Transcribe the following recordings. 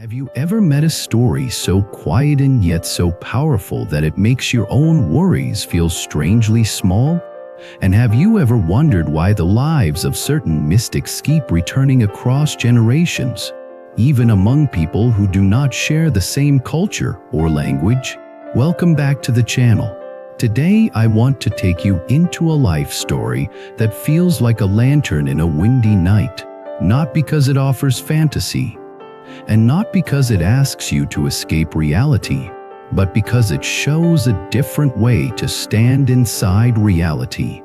Have you ever met a story so quiet and yet so powerful that it makes your own worries feel strangely small? And have you ever wondered why the lives of certain mystics keep returning across generations, even among people who do not share the same culture or language? Welcome back to the channel. Today I want to take you into a life story that feels like a lantern in a windy night, not because it offers fantasy, and not because it asks you to escape reality, but because it shows a different way to stand inside reality.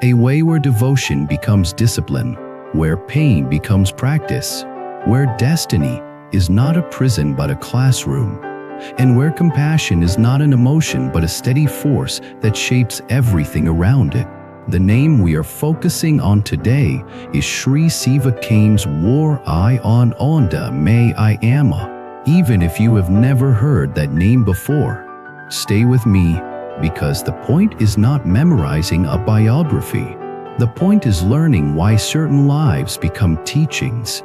A way where devotion becomes discipline, where pain becomes practice, where destiny is not a prison but a classroom, and where compassion is not an emotion but a steady force that shapes everything around it. The name we are focusing on today is Sri Siva Kane's War I Anandamayi Amma. Even if you have never heard that name before, stay with me, because the point is not memorizing a biography. The point is learning why certain lives become teachings,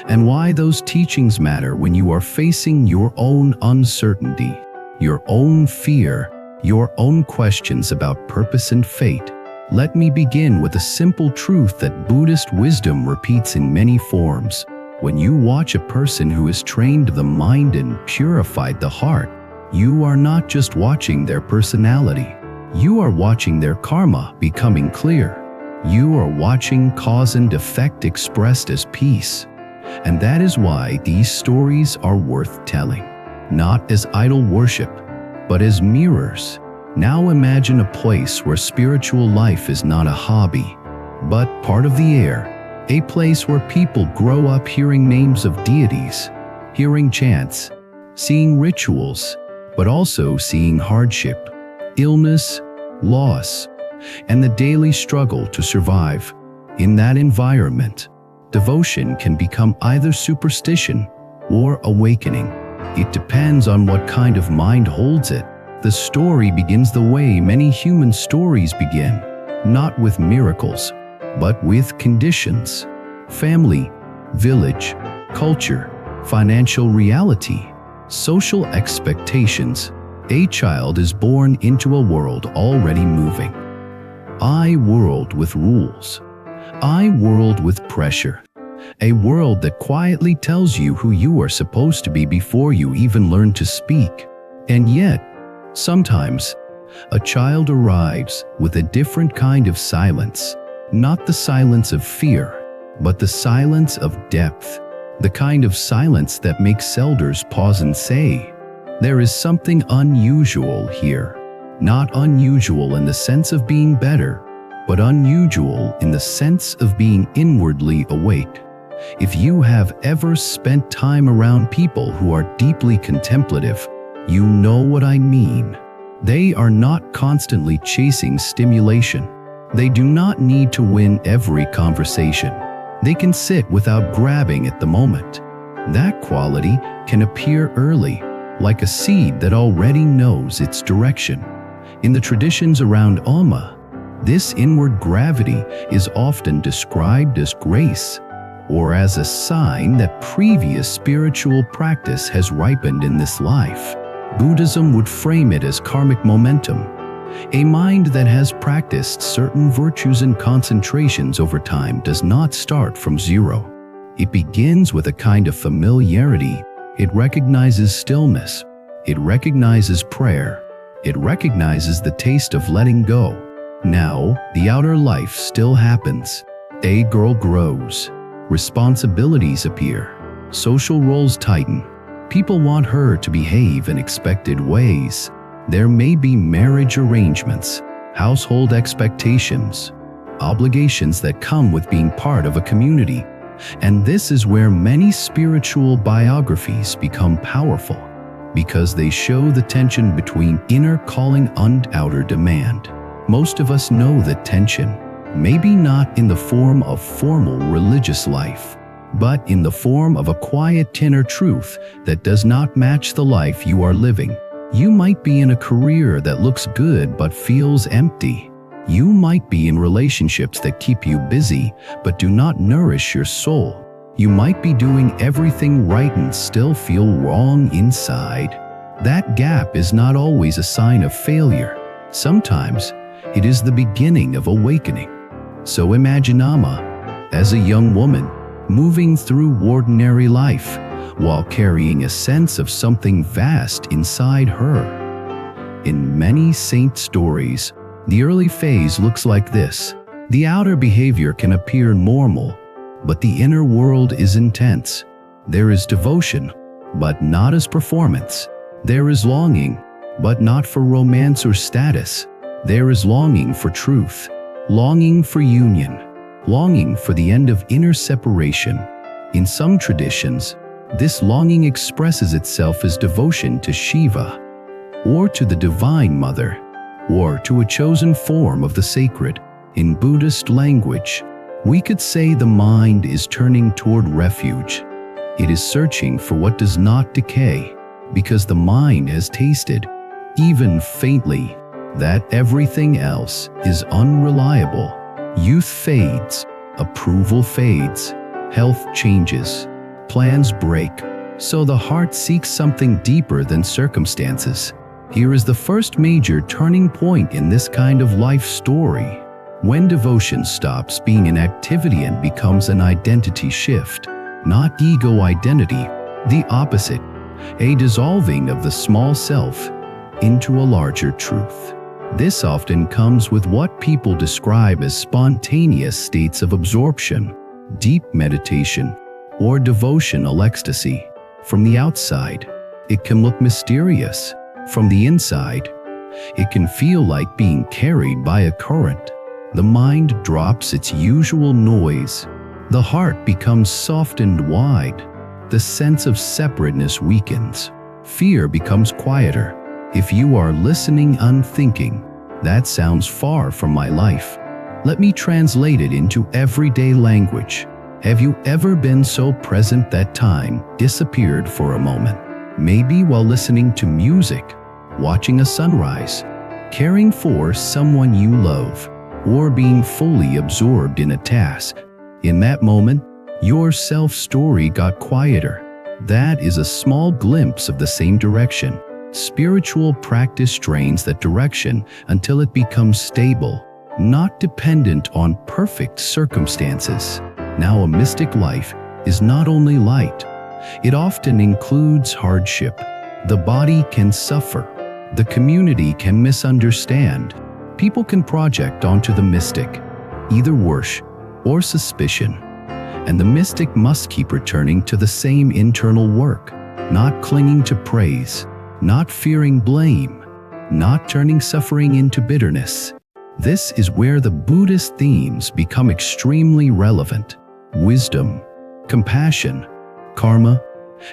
and why those teachings matter when you are facing your own uncertainty, your own fear, your own questions about purpose and fate. Let me begin with a simple truth that Buddhist wisdom repeats in many forms. When you watch a person who has trained the mind and purified the heart, you are not just watching their personality. You are watching their karma becoming clear. You are watching cause and effect expressed as peace. And that is why these stories are worth telling, not as idol worship, but as mirrors. Now imagine a place where spiritual life is not a hobby, but part of the air, a place where people grow up hearing names of deities, hearing chants, seeing rituals, but also seeing hardship, illness, loss, and the daily struggle to survive. In that environment, devotion can become either superstition or awakening. It depends on what kind of mind holds it. The story begins the way many human stories begin, not with miracles, but with conditions. Family, village, culture, financial reality, social expectations. A child is born into a world already moving. A world with rules. A world with pressure. A world that quietly tells you who you are supposed to be before you even learn to speak. And yet, sometimes, a child arrives with a different kind of silence, not the silence of fear, but the silence of depth, the kind of silence that makes elders pause and say, "There is something unusual here." Not unusual in the sense of being better, but unusual in the sense of being inwardly awake. If you have ever spent time around people who are deeply contemplative, you know what I mean. They are not constantly chasing stimulation. They do not need to win every conversation. They can sit without grabbing at the moment. That quality can appear early, like a seed that already knows its direction. In the traditions around Amma, this inward gravity is often described as grace, or as a sign that previous spiritual practice has ripened in this life. Buddhism would frame it as karmic momentum, a mind that has practiced certain virtues and concentrations over time does not start from zero. It begins with a kind of familiarity. It recognizes stillness. It recognizes prayer. It recognizes the taste of letting go. Now, the outer life still happens. A girl grows. Responsibilities appear. Social roles tighten. People want her to behave in expected ways. There may be marriage arrangements, household expectations, obligations that come with being part of a community. And this is where many spiritual biographies become powerful, because they show the tension between inner calling and outer demand. Most of us know that tension, maybe not in the form of formal religious life, but in the form of a quiet inner truth that does not match the life you are living. You might be in a career that looks good but feels empty. You might be in relationships that keep you busy but do not nourish your soul. You might be doing everything right and still feel wrong inside. That gap is not always a sign of failure. Sometimes it is the beginning of awakening. So imagine Amma as a young woman moving through ordinary life while carrying a sense of something vast inside her. In many saint stories, the early phase looks like this. The outer behavior can appear normal, but the inner world is intense. There is devotion, but not as performance. There is longing, but not for romance or status. There is longing for truth, longing for union, longing for the end of inner separation. In some traditions, this longing expresses itself as devotion to Shiva, or to the Divine Mother, or to a chosen form of the sacred. In Buddhist language, we could say the mind is turning toward refuge. It is searching for what does not decay, because the mind has tasted, even faintly, that everything else is unreliable. Youth fades, approval fades, health changes, plans break, so the heart seeks something deeper than circumstances. Here is the first major turning point in this kind of life story. When devotion stops being an activity and becomes an identity shift, not ego identity, the opposite, a dissolving of the small self into a larger truth. This often comes with what people describe as spontaneous states of absorption, deep meditation, or devotional ecstasy. From the outside, it can look mysterious. From the inside, it can feel like being carried by a current. The mind drops its usual noise. The heart becomes soft and wide. The sense of separateness weakens. Fear becomes quieter. If you are listening unthinking, that sounds far from my life. Let me translate it into everyday language. Have you ever been so present that time disappeared for a moment? Maybe while listening to music, watching a sunrise, caring for someone you love, or being fully absorbed in a task. In that moment, your self-story got quieter. That is a small glimpse of the same direction. Spiritual practice trains that direction until it becomes stable, not dependent on perfect circumstances. Now, a mystic life is not only light, it often includes hardship. The body can suffer. The community can misunderstand. People can project onto the mystic either worship or suspicion, and the mystic must keep returning to the same internal work, not clinging to praise, not fearing blame, not turning suffering into bitterness. This is where the Buddhist themes become extremely relevant. Wisdom, compassion, karma,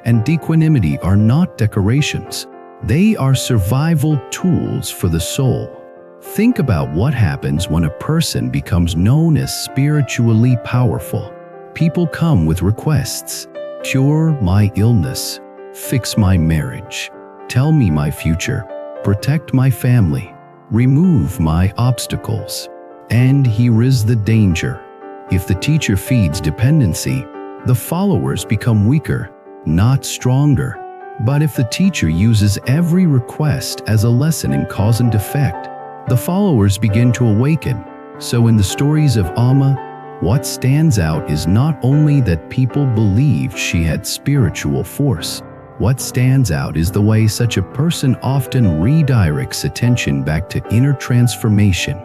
and equanimity are not decorations. They are survival tools for the soul. Think about what happens when a person becomes known as spiritually powerful. People come with requests. Cure my illness, fix my marriage, tell me my future, protect my family, remove my obstacles. And here is the danger. If the teacher feeds dependency, the followers become weaker, not stronger. But if the teacher uses every request as a lesson in cause and effect, the followers begin to awaken. So in the stories of Amma, what stands out is not only that people believed she had spiritual force. What stands out is the way such a person often redirects attention back to inner transformation,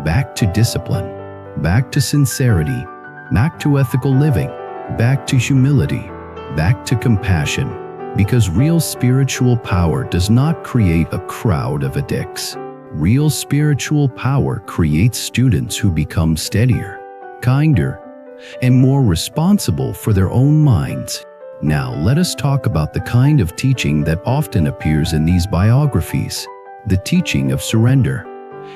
back to discipline, back to sincerity, back to ethical living, back to humility, back to compassion. Because real spiritual power does not create a crowd of addicts. Real spiritual power creates students who become steadier, kinder, and more responsible for their own minds. Now, let us talk about the kind of teaching that often appears in these biographies, the teaching of surrender.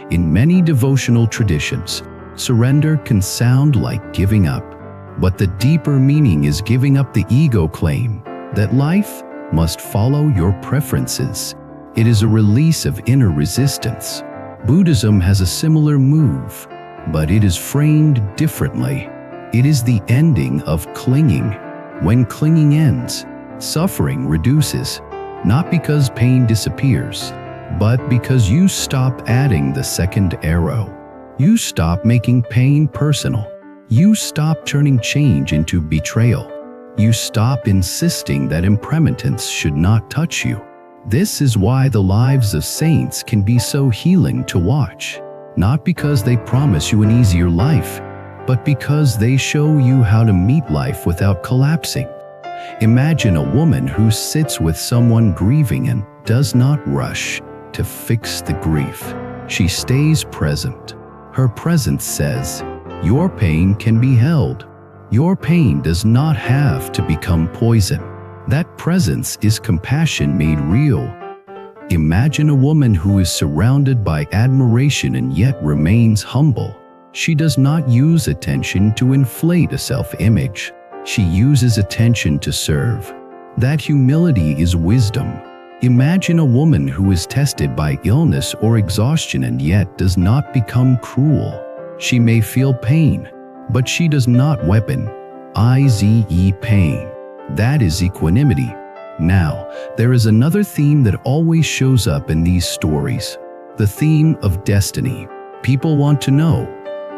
In many devotional traditions, surrender can sound like giving up, but the deeper meaning is giving up the ego claim that life must follow your preferences. It is a release of inner resistance. Buddhism has a similar move, but it is framed differently. It is the ending of clinging, When clinging ends, suffering reduces, not because pain disappears, but because you stop adding the second arrow. You stop making pain personal. You stop turning change into betrayal. You stop insisting that impermanence should not touch you. This is why the lives of saints can be so healing to watch. Not because they promise you an easier life, but because they show you how to meet life without collapsing. Imagine a woman who sits with someone grieving and does not rush to fix the grief. She stays present. Her presence says, "Your pain can be held. Your pain does not have to become poison." That presence is compassion made real. Imagine a woman who is surrounded by admiration and yet remains humble. She does not use attention to inflate a self-image. She uses attention to serve. That humility is wisdom. Imagine a woman who is tested by illness or exhaustion and yet does not become cruel. She may feel pain, but she does not weaponize pain. That is equanimity. Now, there is another theme that always shows up in these stories. The theme of destiny. People want to know,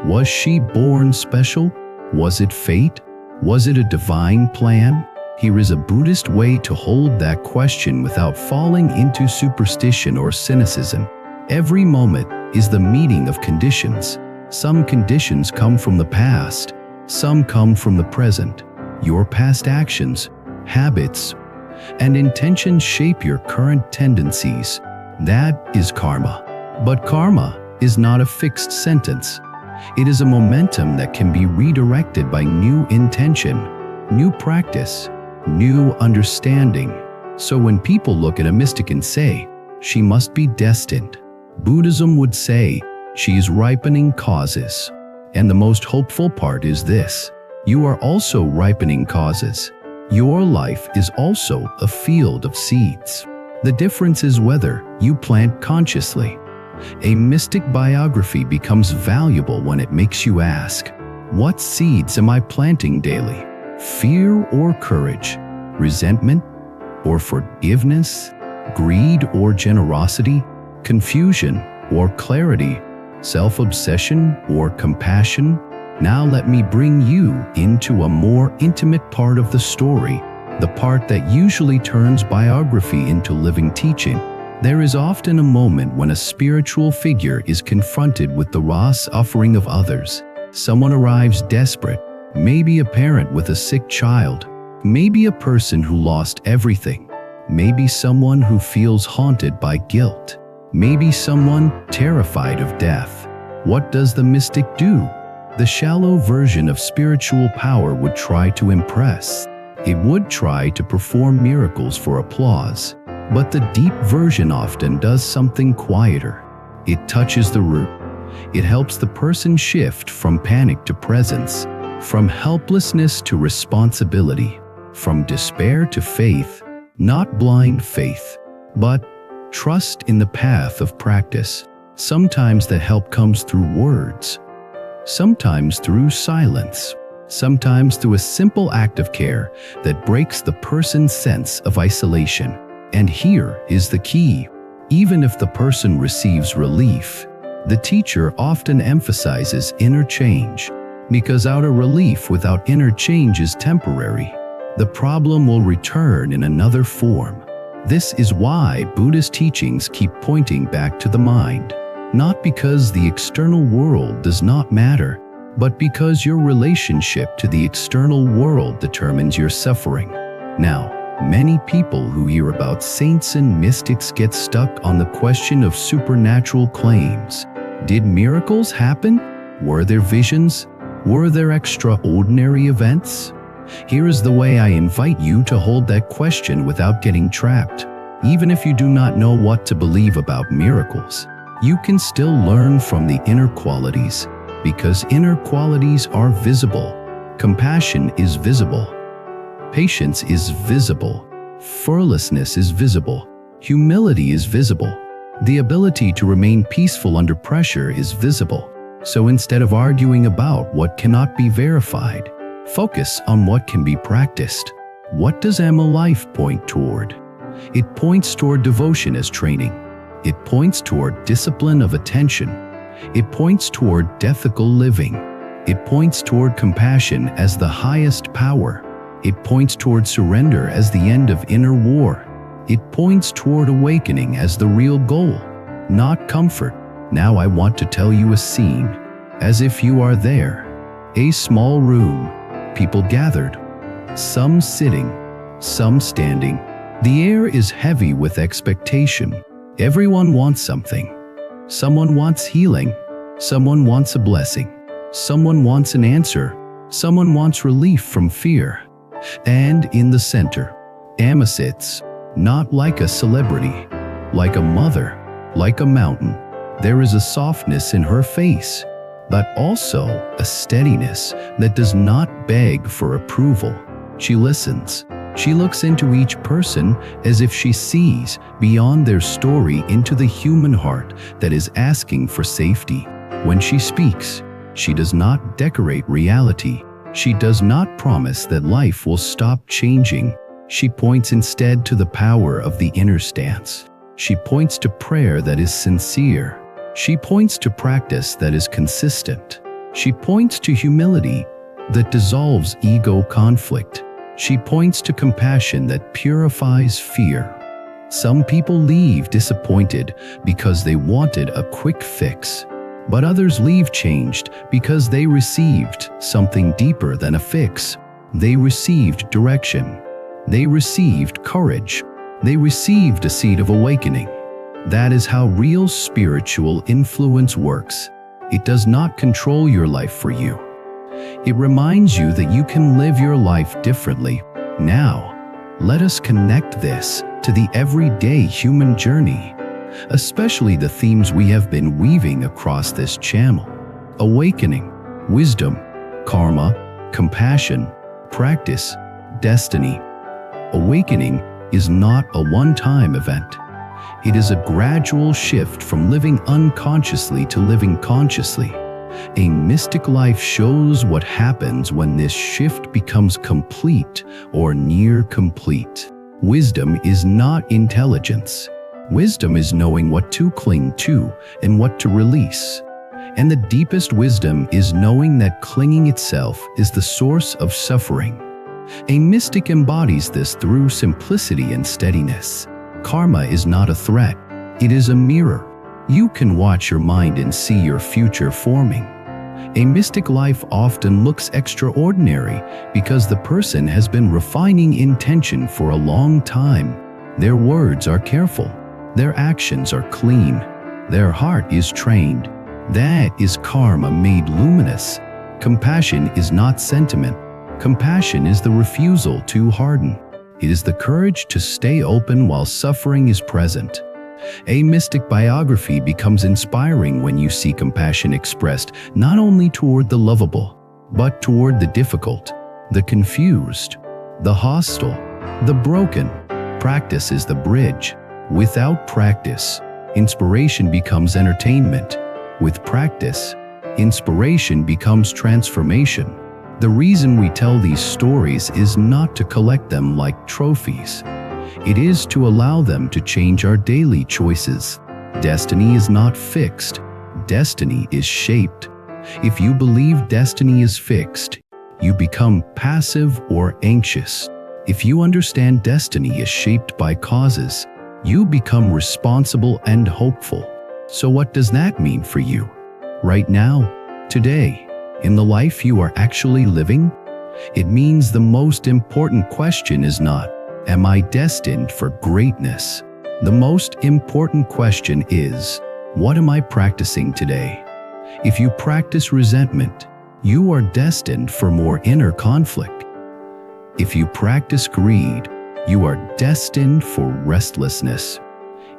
was she born special? Was it fate? Was it a divine plan? Here is a Buddhist way to hold that question without falling into superstition or cynicism. Every moment is the meeting of conditions. Some conditions come from the past, some come from the present. Your past actions, habits, and intentions shape your current tendencies. That is karma. But karma is not a fixed sentence. It is a momentum that can be redirected by new intention, new practice, new understanding. So when people look at a mystic and say, "She must be destined," Buddhism would say, "She is ripening causes." And the most hopeful part is this: you are also ripening causes. Your life is also a field of seeds. The difference is whether you plant consciously. A mystic biography becomes valuable when it makes you ask, what seeds am I planting daily? Fear or courage? Resentment or forgiveness? Greed or generosity? Confusion or clarity? Self-obsession or compassion? Now let me bring you into a more intimate part of the story, the part that usually turns biography into living teaching. There is often a moment when a spiritual figure is confronted with the raw suffering of others. Someone arrives desperate, maybe a parent with a sick child, maybe a person who lost everything, maybe someone who feels haunted by guilt, maybe someone terrified of death. What does the mystic do? The shallow version of spiritual power would try to impress. It would try to perform miracles for applause. But the deep version often does something quieter. It touches the root. It helps the person shift from panic to presence, from helplessness to responsibility, from despair to faith, not blind faith, but trust in the path of practice. Sometimes that help comes through words, sometimes through silence, sometimes through a simple act of care that breaks the person's sense of isolation. And here is the key. Even if the person receives relief, the teacher often emphasizes inner change, because outer relief without inner change is temporary. The problem will return in another form. This is why Buddhist teachings keep pointing back to the mind, not because the external world does not matter, but because your relationship to the external world determines your suffering. Now, many people who hear about saints and mystics get stuck on the question of supernatural claims. Did miracles happen? Were there visions? Were there extraordinary events? Here is the way I invite you to hold that question without getting trapped. Even if you do not know what to believe about miracles, you can still learn from the inner qualities, because inner qualities are visible. Compassion is visible. Patience is visible. Fearlessness is visible. Humility is visible. The ability to remain peaceful under pressure is visible. So instead of arguing about what cannot be verified, Focus on what can be practiced. What does Amma life point toward? It points toward devotion as training. It points toward discipline of attention. It points toward ethical living. It points toward compassion as the highest power. It points toward surrender as the end of inner war. It points toward awakening as the real goal, not comfort. Now I want to tell you a scene, as if you are there. A small room, people gathered, some sitting, some standing. The air is heavy with expectation. Everyone wants something. Someone wants healing. Someone wants a blessing. Someone wants an answer. Someone wants relief from fear. And in the center, Amma sits, not like a celebrity, like a mother, like a mountain. There is a softness in her face, but also a steadiness that does not beg for approval. She listens. She looks into each person as if she sees beyond their story into the human heart that is asking for safety. When she speaks, she does not decorate reality. She does not promise that life will stop changing. She points instead to the power of the inner stance. She points to prayer that is sincere. She points to practice that is consistent. She points to humility that dissolves ego conflict. She points to compassion that purifies fear. Some people leave disappointed because they wanted a quick fix, but others leave changed because they received something deeper than a fix. They received direction. They received courage. They received a seed of awakening. That is how real spiritual influence works. It does not control your life for you. It reminds you that you can live your life differently. Now, let us connect this to the everyday human journey, especially the themes we have been weaving across this channel: awakening, wisdom, karma, compassion, practice, destiny. Awakening is not a one-time event. It is a gradual shift from living unconsciously to living consciously. A mystic life shows what happens when this shift becomes complete or near complete. Wisdom is not intelligence. Wisdom is knowing what to cling to and what to release. And the deepest wisdom is knowing that clinging itself is the source of suffering. A mystic embodies this through simplicity and steadiness. Karma is not a threat. It is a mirror. You can watch your mind and see your future forming. A mystic life often looks extraordinary because the person has been refining intention for a long time. Their words are careful. Their actions are clean. Their heart is trained. That is karma made luminous. Compassion is not sentiment. Compassion is the refusal to harden. It is the courage to stay open while suffering is present. A mystic biography becomes inspiring when you see compassion expressed not only toward the lovable, but toward the difficult, the confused, the hostile, the broken. Practice is the bridge. Without practice, inspiration becomes entertainment. With practice, inspiration becomes transformation. The reason we tell these stories is not to collect them like trophies. It is to allow them to change our daily choices. Destiny is not fixed. Destiny is shaped. If you believe destiny is fixed, you become passive or anxious. If you understand destiny is shaped by causes, you become responsible and hopeful. So what does that mean for you? Right now, today, in the life you are actually living? It means the most important question is not, am I destined for greatness? The most important question is, what am I practicing today? If you practice resentment, you are destined for more inner conflict. If you practice greed, you are destined for restlessness.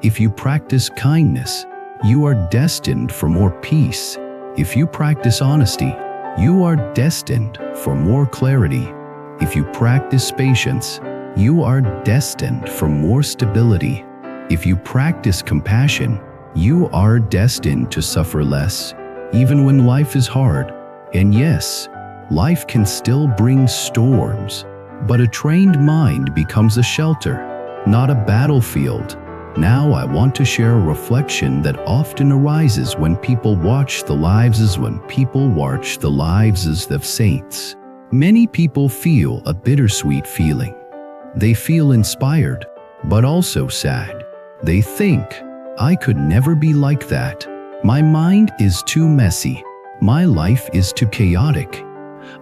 If you practice kindness, you are destined for more peace. If you practice honesty, you are destined for more clarity. If you practice patience, you are destined for more stability. If you practice compassion, you are destined to suffer less, even when life is hard. And yes, Life can still bring storms, but a trained mind becomes a shelter, not a battlefield. Now I want to share a reflection that often arises when people watch the lives of saints. Many people feel a bittersweet feeling. They feel inspired, but also sad. They think, I could never be like that. My mind is too messy. My life is too chaotic.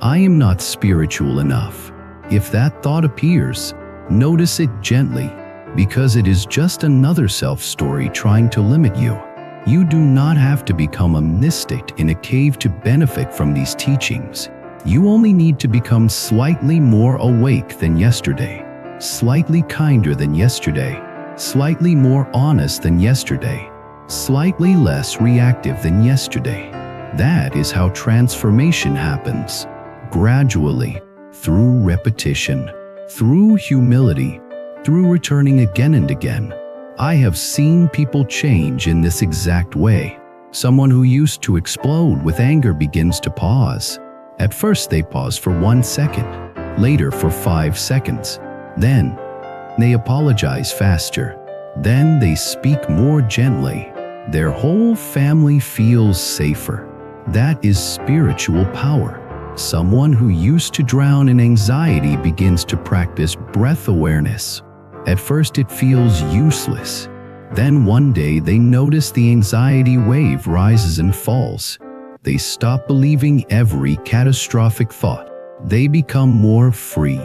I am not spiritual enough. If that thought appears, notice it gently, because it is just another self-story trying to limit you. You do not have to become a mystic in a cave to benefit from these teachings. You only need to become slightly more awake than yesterday, slightly kinder than yesterday, slightly more honest than yesterday, slightly less reactive than yesterday. That is how transformation happens. Gradually, through repetition, through humility, through returning again and again. I have seen people change in this exact way. Someone who used to explode with anger begins to pause. At first they pause for 1 second, later for 5 seconds. Then they apologize faster. Then they speak more gently. Their whole family feels safer. That is spiritual power. Someone who used to drown in anxiety begins to practice breath awareness. At first it feels useless. Then one day they notice the anxiety wave rises and falls. They stop believing every catastrophic thought. They become more free.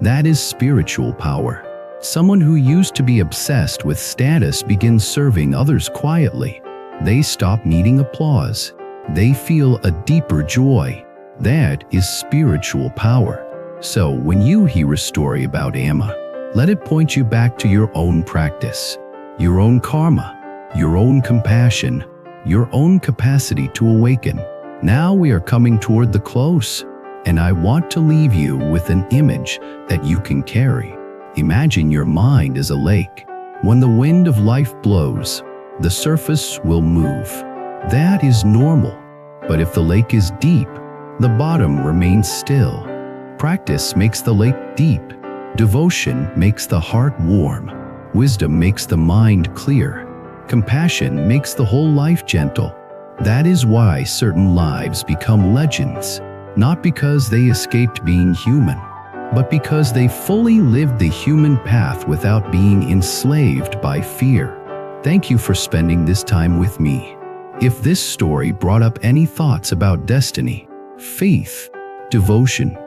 That is spiritual power. Someone who used to be obsessed with status begins serving others quietly. They stop needing applause. They feel a deeper joy. That is spiritual power. So when you hear a story about Amma, let it point you back to your own practice, your own karma, your own compassion, your own capacity to awaken. Now we are coming toward the close, and I want to leave you with an image that you can carry. Imagine your mind as a lake. When the wind of life blows, the surface will move. That is normal. But if the lake is deep, the bottom remains still. Practice makes the lake deep. Devotion makes the heart warm. Wisdom makes the mind clear. Compassion makes the whole life gentle. That is why certain lives become legends, not because they escaped being human, but because they fully lived the human path without being enslaved by fear. Thank you for spending this time with me. If this story brought up any thoughts about destiny, faith, devotion,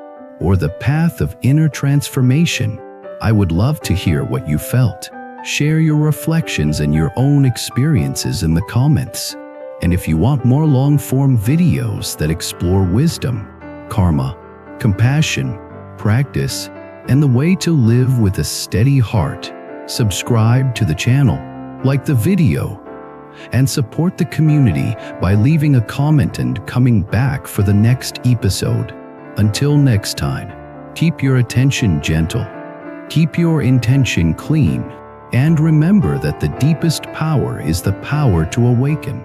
or the path of inner transformation, I would love to hear what you felt. Share your reflections and your own experiences in the comments. And if you want more long-form videos that explore wisdom, karma, compassion, practice, and the way to live with a steady heart, subscribe to the channel, like the video, and support the community by leaving a comment and coming back for the next episode. Until next time, keep your attention gentle, keep your intention clean, and remember that the deepest power is the power to awaken.